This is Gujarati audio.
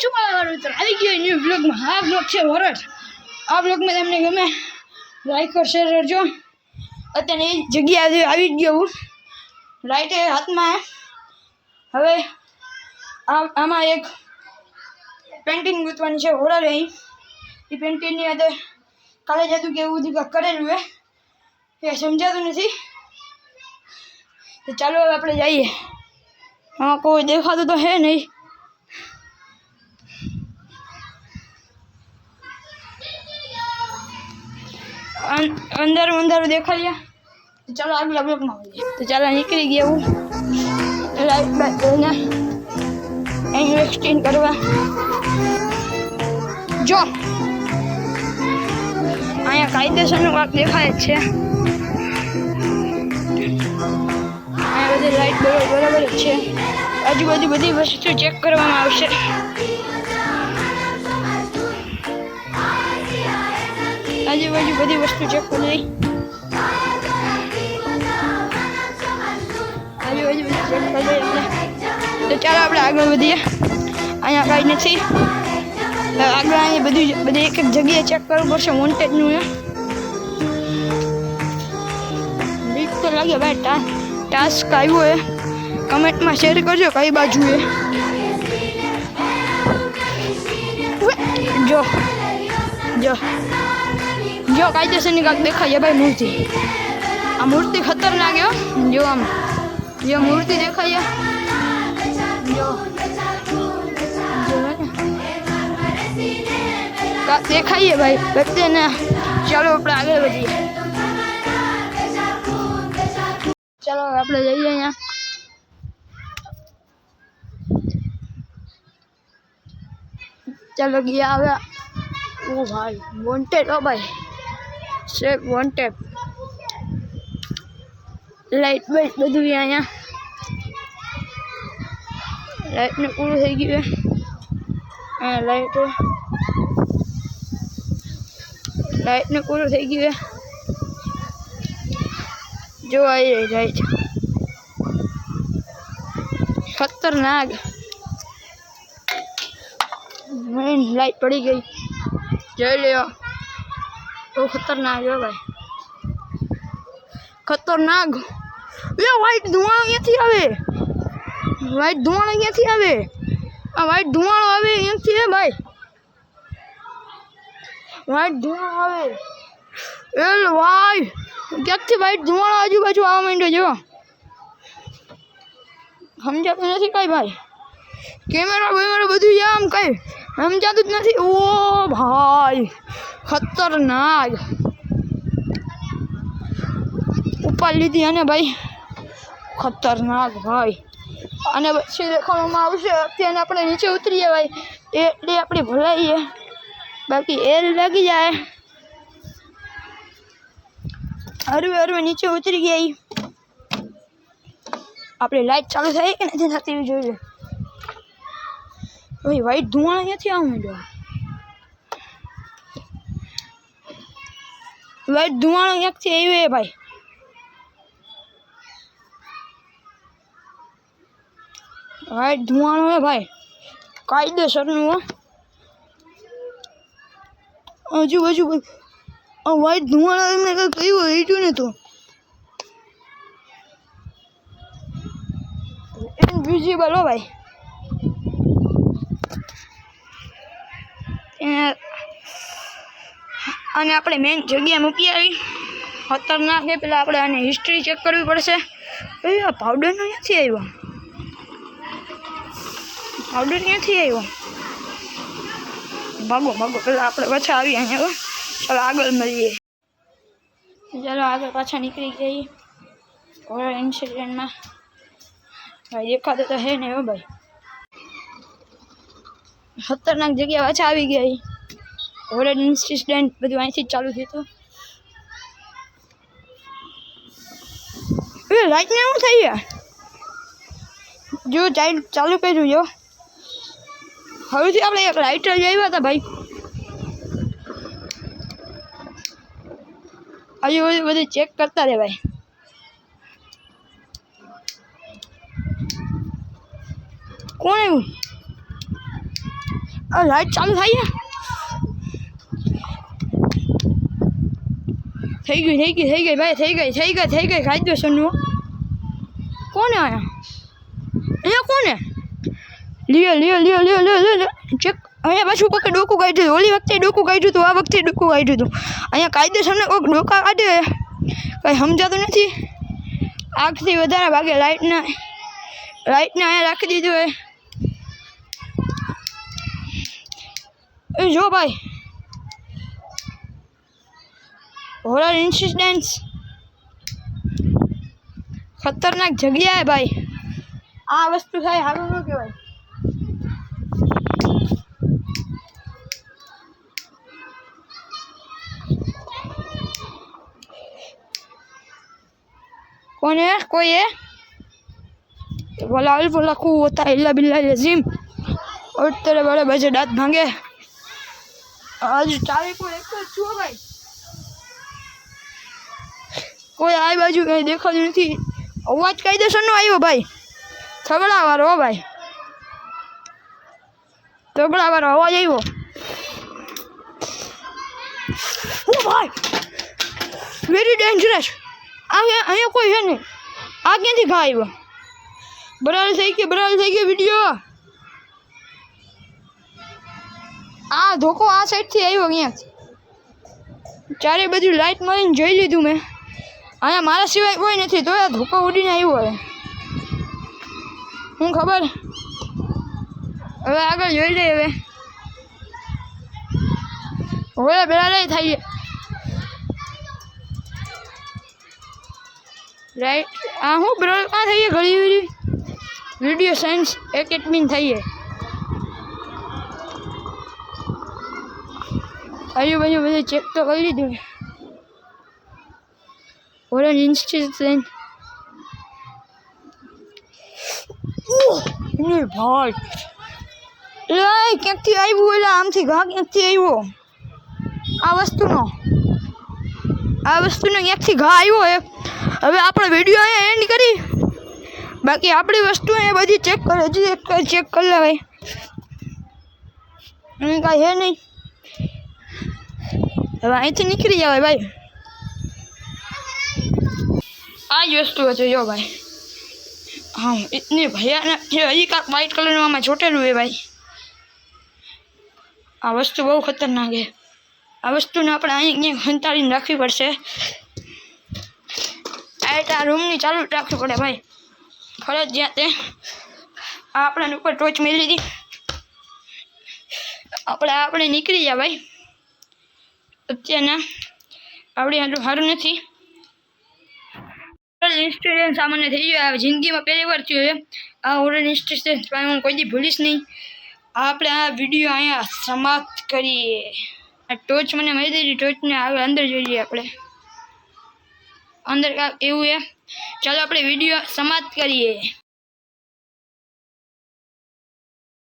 ચુમ્માવાળો મિત્ર આવી ગયો ન્યૂ બ્લોગમાં. હા બ્લોગ છે હોરર. આ બ્લોગમાં તમને ગમે લાઈક और શેર કરજો. અત્યારે એ જગ્યાએ આવી જ ગયો હું. લાઈટ એ હાથમાં હવે આમાં એક પેન્ટિંગ ગૂંથવાની છે હોરર. અહીં એ પેન્ટિંગની અંદર કાલે જતું કે એવું બધું કરેલું એ સમજાતું નથી. તો ચાલો હવે આપણે જઈએ. આમાં કોઈ દેખાતું તો હે નહીં. અંધારું દેખાય. તો ચાલો આગલા બ્લોકમાં મળીએ. તો ચાલો નીકળી ગયા હું લાઈટ બાઈટ લઈને ઇન્વેસ્ટિંગ કરવા. જો અહીંયા કાયદેસરનું કાંક દેખાય જ છે. અહીંયા બધી લાઈટ બરાબર જ છે. આજુબાજુ બધી વસ્તુ ચેક કરવામાં આવશે. આજુબાજુ બધી વસ્તુ ચેક કરી લઈ. આજુબાજુ બધી ચેક કરી લઈએ આપણે. તો ચાલો આપણે આગળ વધીએ. અહીંયા કાંઈ નથી. આગળ અહીંયા બધી એક જગ્યાએ ચેક કરવું પડશે. વોન્ટેડનું બીક તો લાગે ભાઈ. ટાસ્ક આવ્યો એ કમેન્ટમાં શેર કરજો કઈ બાજુ એ. જો જો જો કાયદેસરની કાંક દેખાય ભાઈ મૂર્તિ. આ મૂર્તિ ખતરનાક હો. જો આમ જો મૂર્તિ દેખાય જો કાંક દેખાઈએ ભાઈ બધાને. ચાલો આપણે આગળ વધીએ. ચાલો આપણે જઈએ અહીંયા. ચાલો ગયા આવ્યા. ઓ ભાઈ વોન્ટેડ હો ભાઈ. Safe wanted. લાઈટ બાઈટ બધું અહીંયા. લાઈટને પૂરું થઈ ગયું. લાઈટને પૂરું થઈ ગયું. જો આવી રહી લાઈટ. ખતરનાક મેન લાઈટ પડી ગઈ. જોઈ લ્યો. બહુ ખતરનાક હો ભાઈ. ખતરનાક. એ વાઈટ ધુમાડો ક્યાંથી આવે? વાઈટ ધુમાડો ક્યાંથી આવે? આ વાઈટ ધુમાડો આવે અહીંયાથી હે ભાઈ. વાઈટ ધુમાડો આવે. એલ ભાઈ ક્યાંકથી વાઈટ ધુમાડો આજુબાજુ આવવા માંડ્યો. જો સમજાતું નથી કઈ ભાઈ. કેમેરા બધું આમ કઈ સમજાતું જ નથી. ઓ ભાઈ ખતરનાક. ઉપાડ લીધી અને ભાઈ ખતરનાક ભાઈ. અને પછી દેખાડવામાં આવશે. અત્યારે આપણે નીચે ઉતરીએ ભાઈ એટલે આપણે ભલાઈએ. બાકી એલ લાગી જાય. હરવે નીચે ઉતરી ગયા. આપણે લાઈટ ચાલુ થાય કે નથી થતી જોઈ લે. ભાઈ વાઈટ ધુમાડો ક્યાંથી આવવા માંડ્યો? વાઈટ ધુમાડો ક્યાંકથી આવ્યો ભાઈ. વાઈટ ધુમાડો હે ભાઈ કાયદેસરનું હો. આજુબાજુ વાઈટ ધુમાડો એમને કંઈક કહ્યું હેઠું ને તો ઇનવિઝિબલ હો ભાઈ. અને આપણે મેઇન જગ્યા મૂકી આવી. ખતરનાક છે. પેલા આપણે આને હિસ્ટ્રી ચેક કરવી પડશે. એ આ પાવડરનો ક્યાંથી આવ્યો? પાવડર ક્યાંથી આવ્યો? ભાગો પેલા આપણે પાછા આવી અહીંયા. ચાલો આગળ મળીએ. ચાલો આગળ પાછા નીકળી ગઈ હોરર ઇન્સિડન્ટમાં. ભાઈ દેખાતો તો હે ને હો ભાઈ. ખતરનાક જગ્યા પાછા આવી ગઈ. હોરર ઇન્સિડન્ટ બધું અહીંથી જ ચાલુ થયું. એ લાઈટને શું થઈ ગયા? જો ચાલુ કર્યું. જો હવેથી આપણે એક લાઇટર જ આવ્યા હતા ભાઈ. આજુબાજુ બધું ચેક કરતા રહે ભાઈ. કોણ આવ્યું? લાઈટ ચાલુ થાય થઈ ગઈ ભાઈ થઈ ગઈ કાયદેસરનું કોને આયા એ કોને લ્યો ચેક અહીંયા પાછું પકડ ડોકું કાઢ્યું ઓલી વખતે ડોકું કાઢ્યું હતું આ વખતે ડોકું કાઢ્યું હતું અહીંયા કાયદેસરને કોઈક ડોકા કાઢે કંઈ સમજાતું નથી આગથી વધારે ભાગે લાઇટને અહીંયા રાખી દીધું એ જો ભાઈ હોરર ઇન્સિડન્ટ્સ ખતરનાક જગ્યાએ ભાઈ આ વસ્તુ થાય સારું ન કહેવાય कौन है कोई है वला वला को होता है इल्ला बिल्ला लजीम और तेरे बड़े बजे दांत भांगे आज चाबी को एक छुओ भाई कोई आई बाजू कहीं देखा नहीं अवाज कायदेसर नो आयो भाई थगड़ा वारो भाई थगड़ा वारो अवाज आयो ओ भाई वेरी डेंजरस અહીંયા કોઈ છે નહીં આ ક્યાંથી ઘા આવ્યો બરાબર થઈ ગઈ વિડીયો આ ધોકો આ સાઈડથી આવ્યો ક્યાંક ચારે બાજુ લાઇટ મારીને જોઈ લીધું મેં અહીંયા મારા સિવાય કોઈ નથી તો આ ધોકો ઉડીને આવ્યો હવે હું ખબર હવે આગળ જોઈ લે હવે બરાબર થાય राइट हूँ ब्रो क्या थी घड़ी वीडियो साइंस एकेडमी थी आजू बाजू बधु चेक तो कर लीधु होरर इंसिडेंट भाई क्या आया आमथी घा क्या आ वस्तु क्या घा आयो હવે આપણો વિડીયો અહીંયા એન્ડ કરી બાકી આપણી વસ્તુ અહીંયા બધી ચેક કરે હજી એક ચેક કરી લેવાય અહીં કાંઈ હે નહીં હવે અહીંથી નીકળી જવાય ભાઈ આ જ વસ્તુ હતી જો ભાઈ हाँ इतनी भयानक हजी का वाइट कलर में छोटेलू है भाई आ वस्तु बहु खतरनाक है आ वस्तु ने अपने अहीं हंताड़ी राखवी पड़शे आ रूम नी चालू राखवी पड़े भाई फरजियात आपणे ऊपर टॉर्च मेली दी આપણે નીકળી જા ભાઈ અત્યારના આવડી આટલું સારું નથી ઇન્સિડન્ટ સામાન્ય થઈ ગયો જિંદગીમાં પહેલી વાર થયું છે આ હોરર ઇન્સિડન્ટ હું કોઈ દી ભૂલીશ નહીં આપણે આ વિડીયો અહીંયા સમાપ્ત કરીએ આ ટોર્ચ મને મળી દીધી ટોર્ચને હવે અંદર જોઈએ આપણે અંદર એવું છે ચાલો આપણે વિડીયો સમાપ્ત કરીએ